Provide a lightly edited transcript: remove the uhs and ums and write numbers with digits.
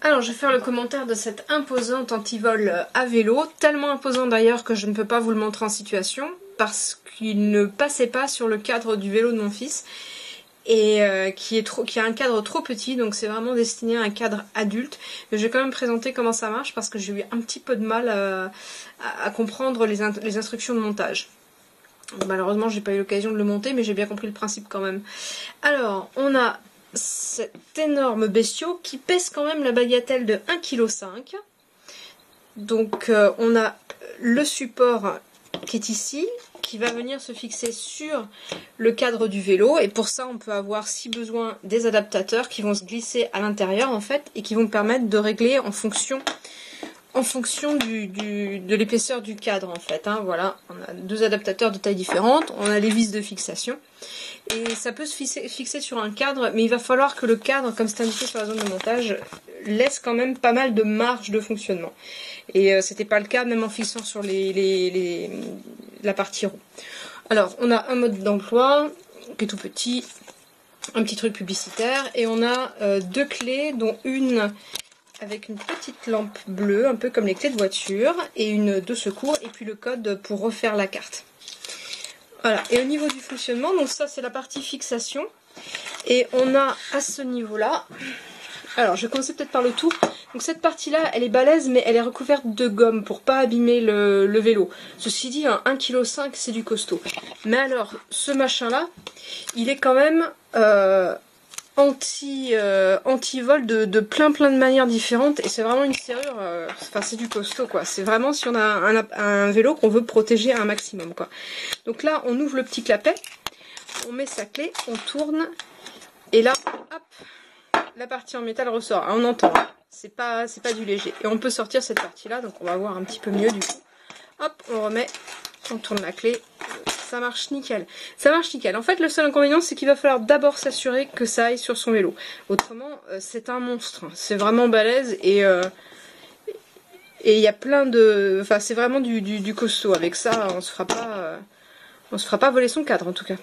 Alors, je vais faire le commentaire de cette imposante antivol à vélo, tellement imposant d'ailleurs que je ne peux pas vous le montrer en situation, parce qu'il ne passait pas sur le cadre du vélo de mon fils, et qui a un cadre trop petit, donc c'est vraiment destiné à un cadre adulte. Mais je vais quand même présenter comment ça marche, parce que j'ai eu un petit peu de mal à comprendre les instructions de montage. Malheureusement, j'ai pas eu l'occasion de le monter, mais j'ai bien compris le principe quand même. Alors, on a cet énorme bestiau qui pèse quand même la bagatelle de 1,5 kg. Donc on a le support qui est ici, qui va venir se fixer sur le cadre du vélo, et pour ça on peut avoir si besoin des adaptateurs qui vont se glisser à l'intérieur en fait, et qui vont permettre de régler en fonction de l'épaisseur du cadre en fait, hein. Voilà, on a deux adaptateurs de taille différentes, on a les vis de fixation, et ça peut se fixer sur un cadre, mais il va falloir que le cadre, comme c'est indiqué sur la zone de montage, laisse quand même pas mal de marge de fonctionnement. Et c'était pas le cas même en fixant sur la partie roue. Alors, on a un mode d'emploi qui est tout petit, un petit truc publicitaire, et on a deux clés, dont une avec une petite lampe bleue, un peu comme les clés de voiture, et une de secours, et puis le code pour refaire la carte. Voilà, et au niveau du fonctionnement, donc ça c'est la partie fixation, et on a à ce niveau-là, alors je vais commencer peut-être par le tour, donc cette partie-là elle est balèze, mais elle est recouverte de gomme pour pas abîmer le vélo. Ceci dit, un 1,5 kg c'est du costaud. Mais alors, ce machin-là, il est quand même anti-vol de plein de manières différentes, et c'est vraiment une serrure, enfin c'est du costaud quoi, c'est vraiment si on a un vélo qu'on veut protéger un maximum quoi. Donc là on ouvre le petit clapet, on met sa clé, on tourne, et là hop, la partie en métal ressort, on entend, hein. C'est pas du léger, et on peut sortir cette partie là, donc on va voir un petit peu mieux du coup. Hop, on remet, on tourne la clé, ça marche nickel. Ça marche nickel. En fait, le seul inconvénient, c'est qu'il va falloir d'abord s'assurer que ça aille sur son vélo. Autrement, c'est un monstre. C'est vraiment balèze, et il y a plein de... Enfin, c'est vraiment du costaud. Avec ça, on se fera pas voler son cadre, en tout cas.